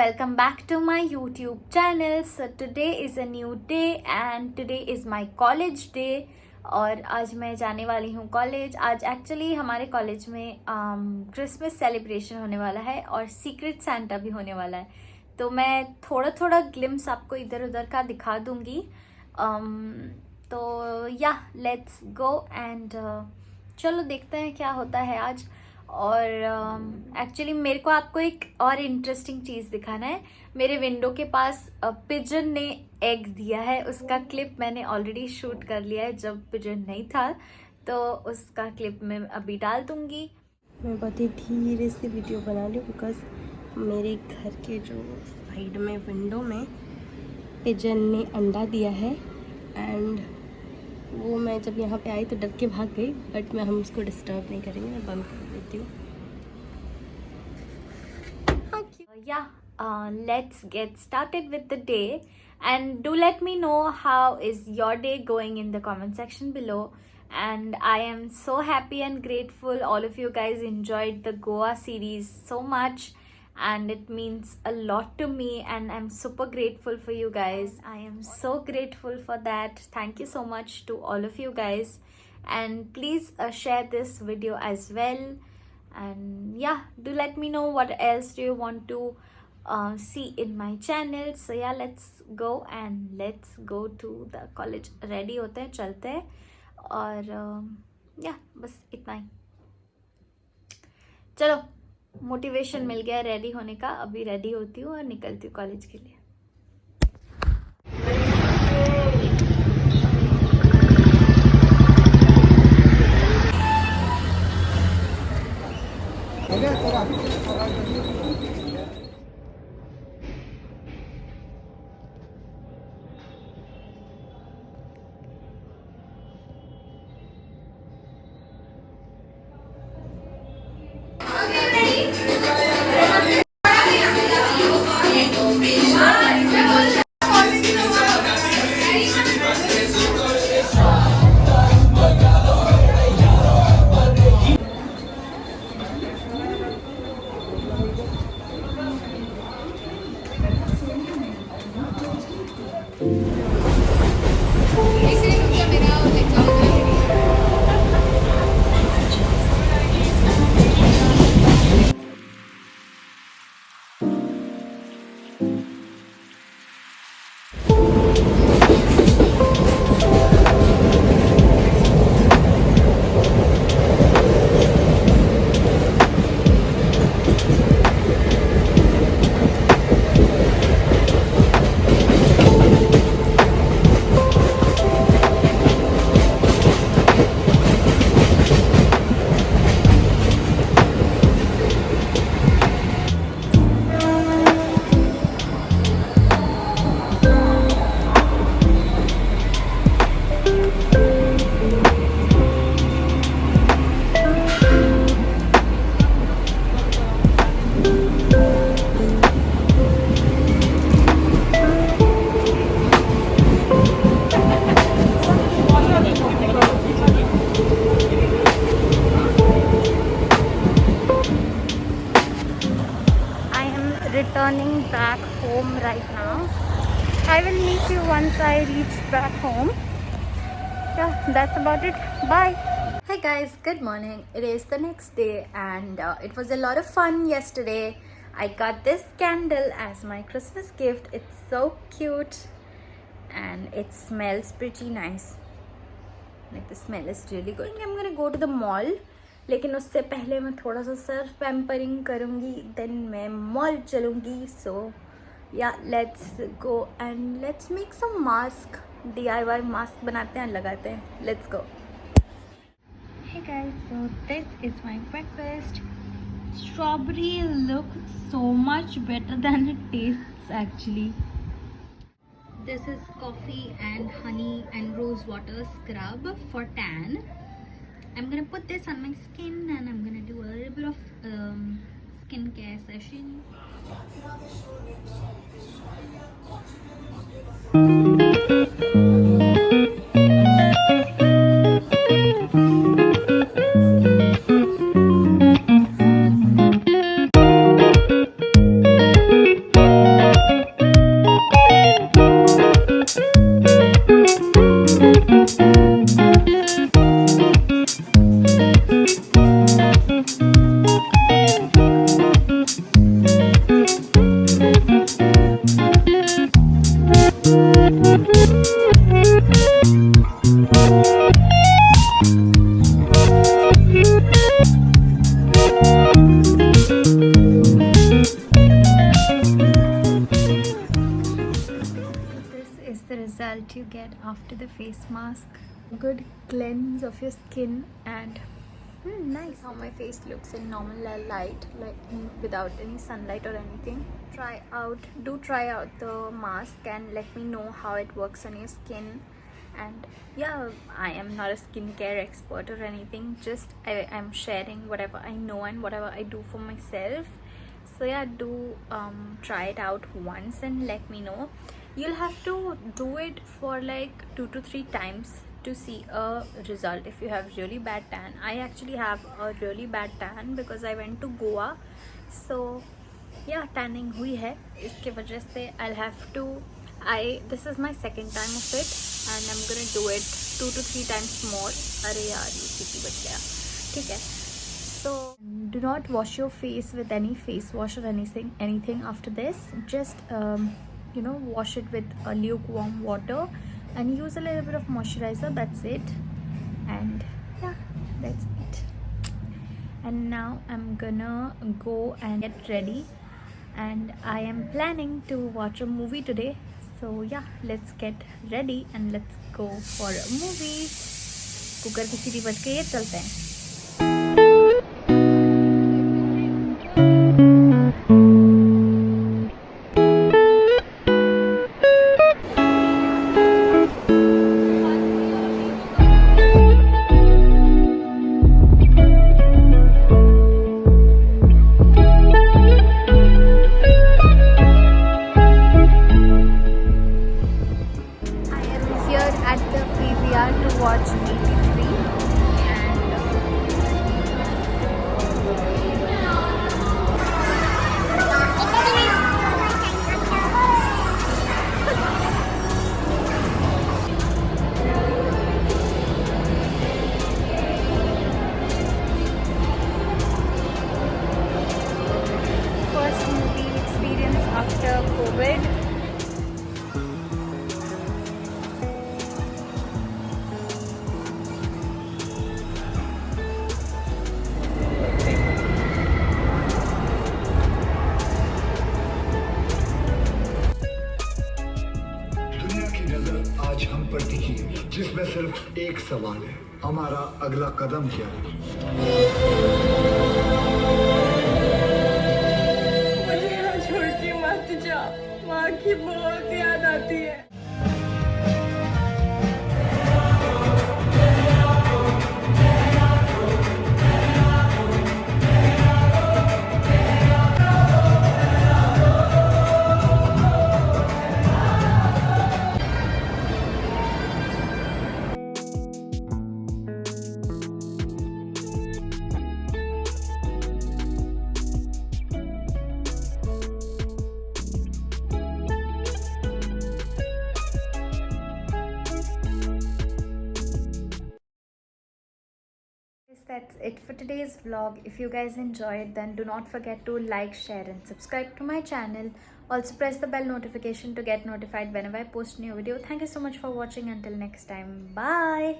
welcome back to my YouTube channel. So today is a new day and today is my college day. और आज मैं जाने वाली हूँ कॉलेज. आज एक्चुअली हमारे कॉलेज में क्रिसमस सेलिब्रेशन होने वाला है और सीक्रेट सैंटा भी होने वाला है. तो मैं थोड़ा थोड़ा ग्लिम्स आपको इधर उधर का दिखा दूँगी. तो या लेट्स गो एंड चलो देखते हैं क्या होता है आज. और एक्चुअली मेरे को आपको एक और इंटरेस्टिंग चीज़ दिखाना है. मेरे विंडो के पास पिजन ने एग दिया है. उसका क्लिप मैंने ऑलरेडी शूट कर लिया है जब पिजन नहीं था, तो उसका क्लिप मैं अभी डाल दूँगी. मैं बहुत ही धीरे से वीडियो बना रही हूँ बिकॉज मेरे घर के जो साइड में विंडो में पिजन ने अंडा दिया है एंड वो मैं जब यहाँ पे आई तो डर के भाग गई. बट हम उसको डिस्टर्ब नहीं करेंगे, मैं बंद कर देती हूँ. Let's get started with the day and do let me know how is your day going in the comment section below. And I am so happy and grateful all of you guys enjoyed the Goa series so much, and it means a lot to me and I'm super grateful for you guys. I am so grateful for that. Thank you so much to all of you guys, and please share this video as well. And yeah, do let me know what else do you want to see in my channel. So yeah, let's go and let's go to the college. Ready होते हैं, चलते हैं. और या बस इतना ही. चलो, motivation मिल गया रेडी होने का. अभी रेडी होती हूँ और निकलती हूँ कॉलेज के लिए. Returning back home right now. I will meet you once I reach back home. Yeah, that's about it. Bye. Hi guys, good morning. It is the next day and it was a lot of fun yesterday. I got this candle as my Christmas gift. It's so cute and it smells pretty nice. Like the smell is really good. I'm gonna go to the mall. लेकिन उससे पहले मैं थोड़ा सा self pampering करूँगी, then मैं mall चलूँगी. So yeah let's go and let's make some mask. DIY mask बनाते हैं, लगाते हैं. Let's go. Hey guys, so this is my breakfast. Strawberry look so much better than it tastes actually. This is coffee and honey and rose water scrub for tan. I'm gonna put this on my skin and I'm gonna do a little bit of skincare session. what you get after the face mask. Good cleanse of your skin and nice. How my face looks in normal light, like without any sunlight or anything. Try out the mask and let me know how it works on your skin. And yeah, I am not a skincare expert or anything, just I'm sharing whatever I know and whatever I do for myself. So yeah, do try it out once and let me know. You'll have to do it for like 2 to 3 times to see a result. If you have really bad tan, I actually have a really bad tan because I went to Goa, so yeah, tanning hui hai. इसके वजह से I'll have to, this is my second time of it and I'm gonna do it 2 to 3 times more. अरे यार ये चीटी बच गया, ठीक है. So do not wash your face with any face wash or anything after this. Just wash it with a lukewarm water and use a little bit of moisturizer. That's it. And yeah, that's it. And now I'm gonna go and get ready, and I am planning to watch a movie today. So yeah, let's get ready and let's go for a movie. Cooker की सीटी बज के ये चलते हैं. To watch 83 and first movie experience after COVID. आज हम पर टिकी है, जिसमें सिर्फ एक सवाल है, हमारा अगला कदम क्या है? मुझे यहाँ छोड़ के मत जा, माँ की बहुत याद आती है. That's it for today's vlog. If you guys enjoyed, then do not forget to like, share and subscribe to my channel. Also press the bell notification to get notified whenever I post new video. Thank you so much for watching. Until next time, bye.